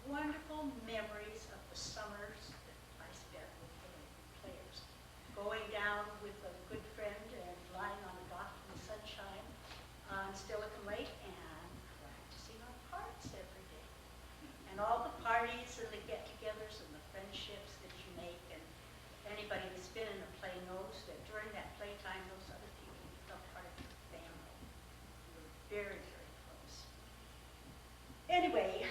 wonderful memories of the summers that I spent with the players. Going down with a good friend and lying on a dock in the sunshine on Steilacoom Lake and practicing our parts every day. And all the parties and the get-togethers and the friendships that you make. And anybody that's been in a play knows that during that playtime, those other people become part of your family. You're very, very close. Anyway,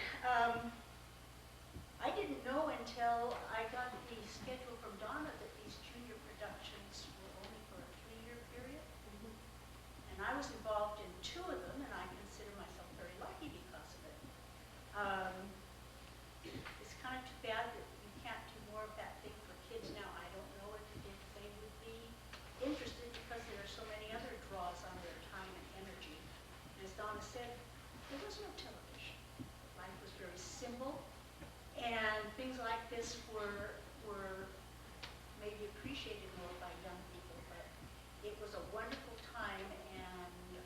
I didn't know until I got the schedule from Donna that these junior productions were only for a 3-year period. And I was involved in 2 of them, and I consider myself very lucky because of it. It's kind of too bad that you can't do more of that thing for kids now. I don't know if they would be interested because there are so many other draws on their time and energy. And as Donna said, there was no television. Life was very simple. And things like this were maybe appreciated more by young people, but it was a wonderful time, and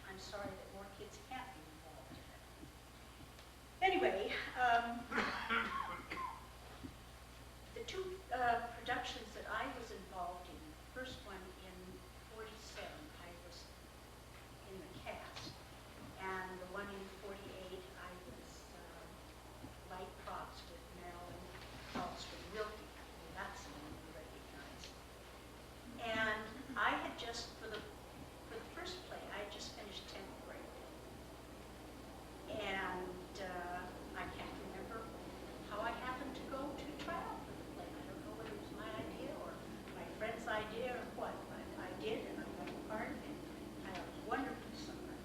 I'm sorry that more kids can't be involved in it. Anyway, the 2 productions that I was involved in, the first one in 47, I was in the cast, and the one in 48, I was light props with Marilyn Wilkie. That's the one you recognize. And I had just, for the first play, I had just finished 10th grade. And I can't remember how I happened to go to try out for the play. I don't know whether it was my idea or my friend's idea or what, but I did, and I got a part, and I had a wonderful summer.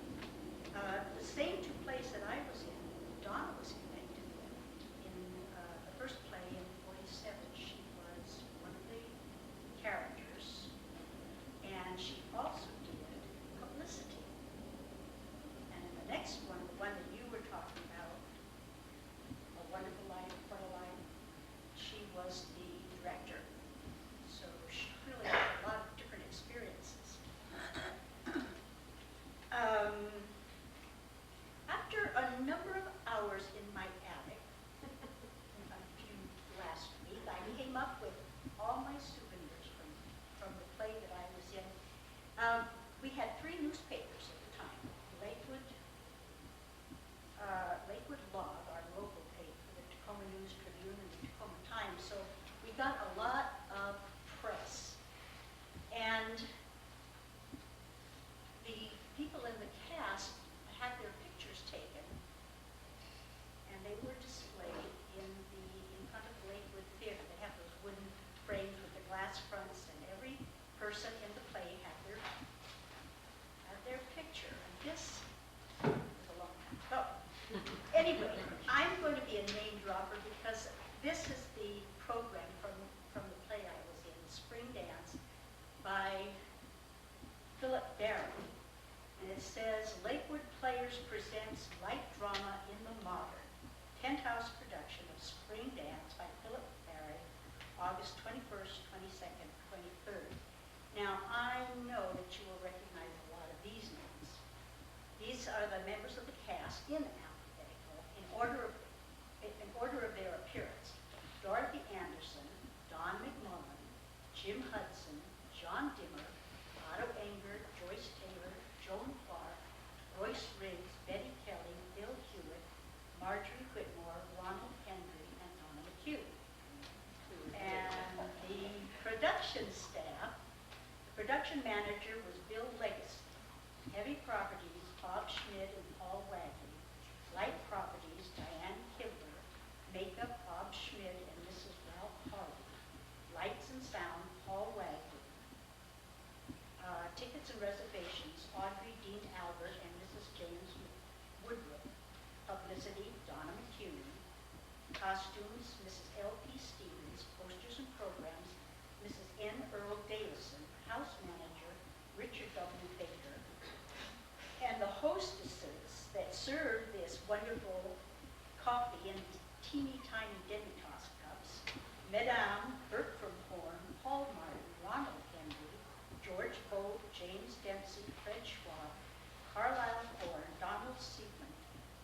The same 2 plays that I was in, Donna was connected with. In the first play in 47, she was one of the characters, and she also did publicity. And in the next one, the one that you were talking about, A Wonderful Life, What a Life, she was the director. So she really had a lot of different experiences. After a number of hours in my attic, last week, I came up with all my souvenirs from the play that I was in. We had 3 newspapers at the time: Lakewood Log, our local paper, the Tacoma News Tribune, and the Tacoma Times. So we got a lot of press. And the people in the cast had their pictures taken, and they were displayed in front of the Lakewood Theater. They have those wooden frames with the glass fronts, and every person in the play had their picture. And this was a long time ago. Anyway, I'm going to be a name dropper because this is the program from the play I was in, Spring Dance, by Philip Barry. And it says, Lakewood Players presents light drama in the modern, penthouse production of Spring Dance by Philip Barry, August 21st, 22nd, 23rd. Now, I know that you will recognize a lot of these names. These are the members of the cast in alphabetical, in order of their appearance. Dorothy Anderson, Don McMullen, Jim Hudson, John Dimmer, Otto Enger, Joyce Taylor, Joan Clark, Royce Riggs, Betty Kelly, Bill Hewitt, Marjorie Whitmore, Ronald Hendry, and Donna McHugh. And the production staff, the production manager was Bill Legacy. Heavy properties, Bob Schmidt and Paul Wagley. Light properties, Diane Kibler. Makeup, Bob Schmidt and Mrs. Ralph Harley. Lights and sound, Paul Wagley. Tickets and reservations, Audrey Dean Albert and Mrs. James Woodruff. Publicity, Donna McHugh. Costumes, Mrs. L.P. Stevens. Posters and programs, Mrs. N. Earl Davison. House manager, Richard W. Baker. And the hostesses that served this wonderful coffee in teeny tiny demi-tasse cups, Madame Bertram Horn, Paul Martin, Ronald Henry, George Bolt, James Dempsey, Fred Schwab, Carlisle Horn, Donald Siegman,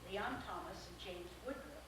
Leon Thomas, and James Woodruff.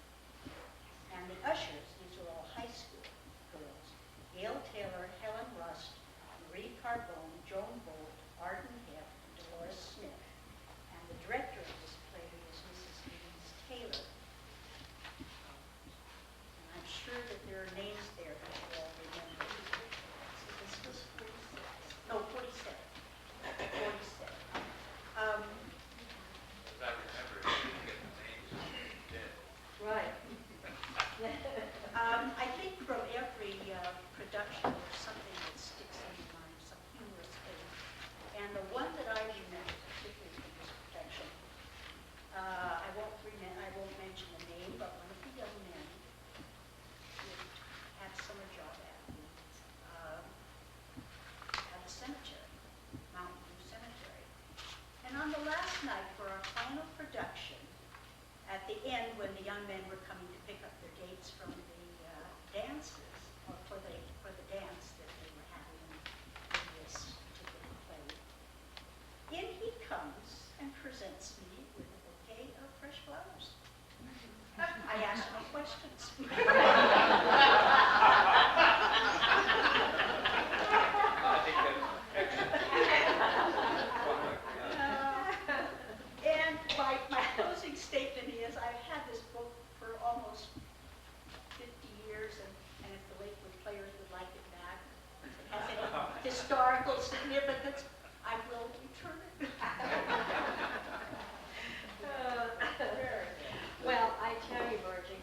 night for our final production, at the end when the young men were coming to pick up their dates from the dances, or for the dance that they were having in this particular play, in he comes and presents me with a bouquet of fresh flowers. I asked no questions. And my closing statement is, I've had this book for almost 50 years, and if the Lakewood players would like it back, if it has any historical significance, I will return it. Well, I tell you, Margie,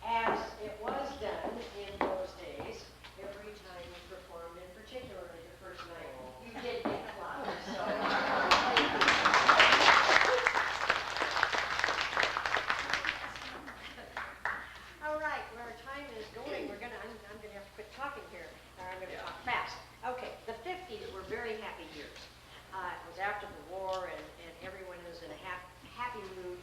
as it was done in those days, every time you performed, and particularly the first night, you did get flowers. So. All right, well, our time is going. I'm gonna have to quit talking here, or I'm gonna talk fast. Okay, the 50s were very happy years. It was after the war, and everyone was in a happy mood.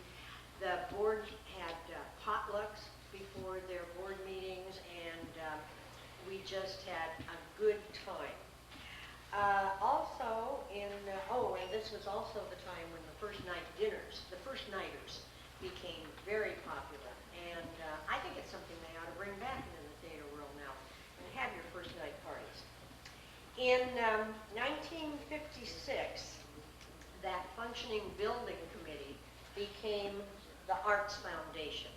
The board had potlucks before their board meetings, and we just had a good time. Also, and this was also the time when the first night dinners, the first nighters, became very popular. And I think it's something they ought to bring back into the theater world now, and have your first night parties. In 1956, that functioning building committee became the Arts Foundation.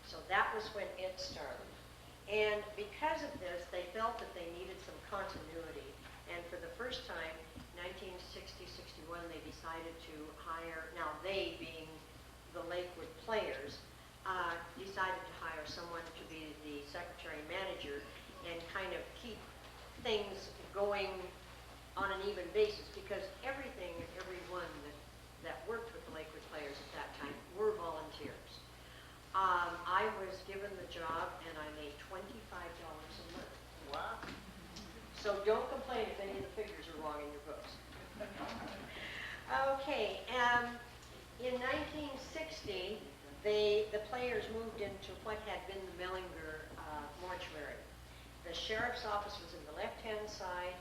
So that was when it started. And because of this, they felt that they needed some continuity. And for the first time, 1960-61, they decided to hire, now they being the Lakewood players, decided to hire someone to be the secretary manager and kind of keep things going on an even basis, because everything and everyone that worked with the Lakewood players at that time were volunteers. I was given the job and I made $25 a month. Wow. So don't complain if any of the figures are wrong in your books. Okay, in 1960, the players moved into what had been the Mellinger mortuary. The sheriff's office was in the left-hand side,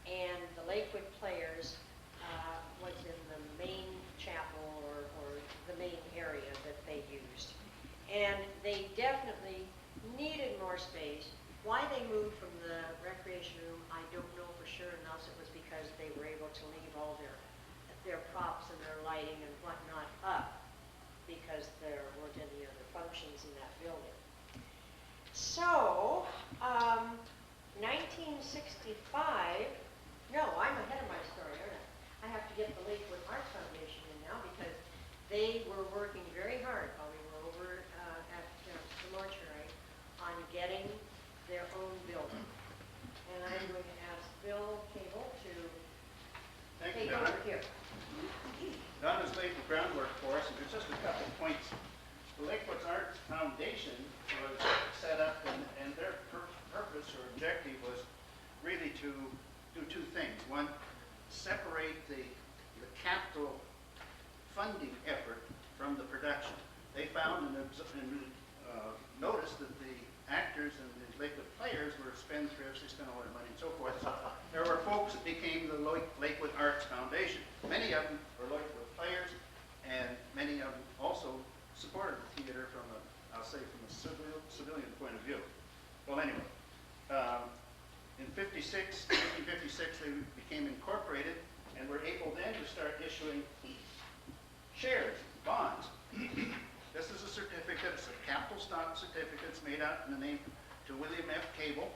and the Lakewood players was in the main chapel, or the main area that they used. And they definitely needed more space. Why they moved from the recreation room, I don't know for sure, unless it was because they were able to leave all their props and their lighting and whatnot up, because there weren't any other functions in that building. So, 1965, no, I'm ahead of my story, aren't I? I have to get the Lakewood Arts Foundation in now, because they were working very hard while we were over at the mortuary on getting their own building. And I'm going to ask Bill Cable to take over here. Donna's laid the groundwork for us, and there's just a couple points. The Lakewood Arts Foundation was set up, and their purpose or objective was really to do two things. One, separate the capital funding effort from the production. They found and noticed that the actors and the Lakewood players were spendthrifts, they spent all their money and so forth. So there were folks that became the Lakewood Arts Foundation. Many of them were Lakewood players, and many of them also supported the theater from a, I'll say, from a civilian point of view. Well, anyway, in 1956, they became incorporated and were able then to start issuing shares, bonds. This is a certificate, it's a capital stock certificate. It's made out in the name to William F. Cable,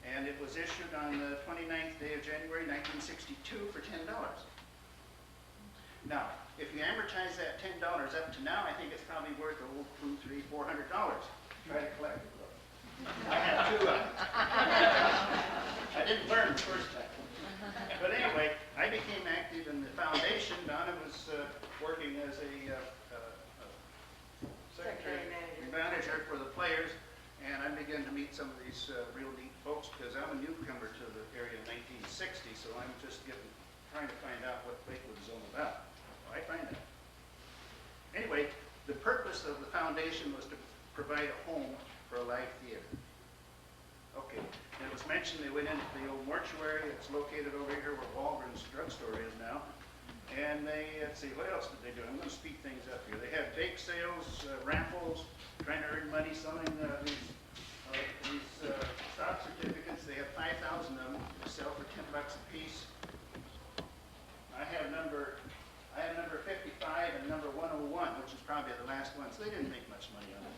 and it was issued on the 29th day of January 1962 for $10. Now, if you amortize that $10 up to now, I think it's probably worth $200, $300, $400. Try to collect it. I had two of them. I didn't learn the first time. But anyway, I became active in the foundation. Donna was working as a secretary manager for the players, and I began to meet some of these real neat folks, because I'm a newcomer to the area in 1960, so I'm just trying to find out what Lakewood is all about. provide a home for a live theater. Okay, and it was mentioned they went into the old mortuary that's located over here where Walgreens drugstore is now. And they, let's see, what else did they do? I'm going to speed things up here. They had bake sales, raffles, trying to earn money selling these stock certificates. They have 5,000 of them. They sell for $10 a piece. I have number 55 and number 101, which is probably the last one. So they didn't make much money on it.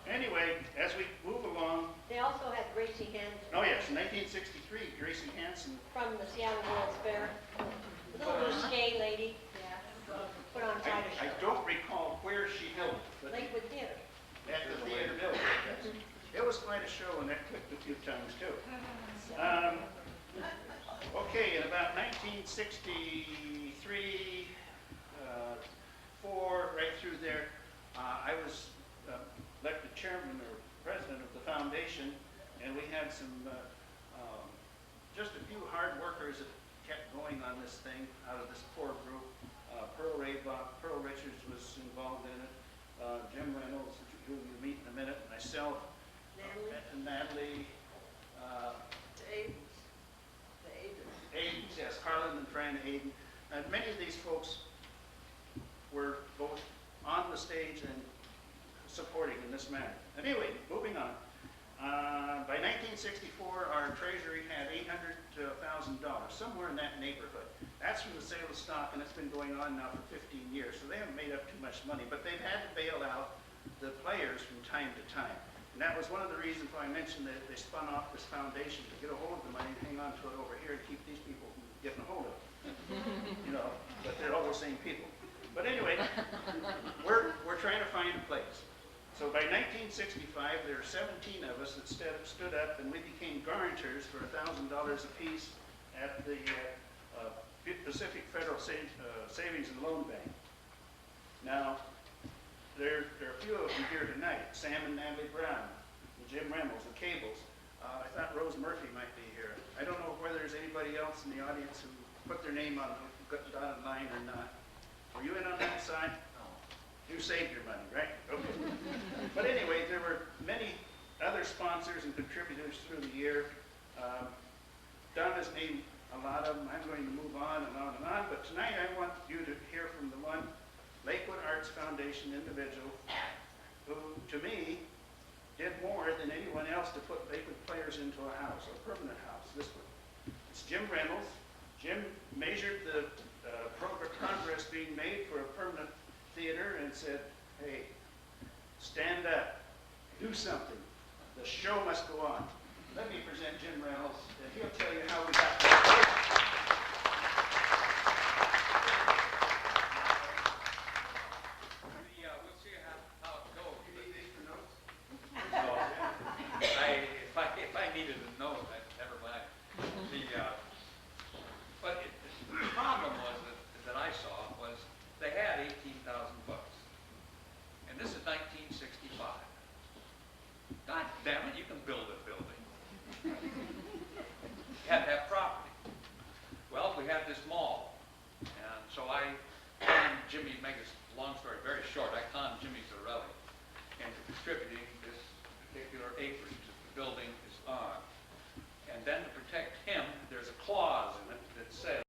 Anyway, as we move along. They also had Gracie Hanson. Oh yes, in 1963, Gracie Hanson. From the Seattle World's Fair. The little risque lady. Put on quite a I show. don't recall where she held it, but Lakewood Theater. at the theater building. Yes. It was quite a show, and that clicked a few times too. Okay, in about 1963, 4, right through there, I was elected chairman or president of the foundation, and we had some, just a few hard workers that kept going on this thing out of this core group. Pearl Richards was involved in it, Jim Reynolds, who you'll meet in a minute, myself, Natalie, Aiden, yes, Harlan and Fran Aiden. And many of these folks were both on the stage and supporting in this manner. Anyway, moving on. By 1964, our treasury had $800,000, somewhere in that neighborhood. That's from the sale of stock, and it's been going on now for 15 years, so they haven't made up too much money, but they've had to bail out the players from time to time. And that was one of the reasons why I mentioned that they spun off this foundation to get a hold of the money and hang on to it over here and keep these people from getting a hold of it. You know, but they're all the same people. But anyway, we're trying to find a place. So by 1965, there were 17 of us that stood up, and we became guarantors for $1,000 apiece at the Pacific Federal Savings and Loan Bank. Now, there are a few of them here tonight. Sam and Natalie Brown, and Jim Reynolds, the Cables. I thought Rose Murphy might be here. I don't know whether there's anybody else in the audience who put their name on the dotted line or not. Were you in on that side? You saved your money, right? Okay. But anyway, there were many other sponsors and contributors through the year. Don has named a lot of them. I'm going to move on and on and on. But tonight I want you to hear from the one Lakewood Arts Foundation individual who, to me, did more than anyone else to put Lakewood players into a house, a permanent house, this one. It's Jim Reynolds. Jim measured the progress being made for a permanent theater and said, hey, stand up, do something. The show must go on. Let me present Jim Reynolds, and he'll tell you how we got there. We'll see how it goes. You need these for notes? If I needed a note, never mind. But the problem was that I saw was they had 18,000 bucks, and this is 1965. God damn it, you can build a building. You had to have property. Well, we had this mall, and so I conned Jimmy, make this long story very short, I conned Jimmy Zarelli into distributing this particular acreage that the building is on. And then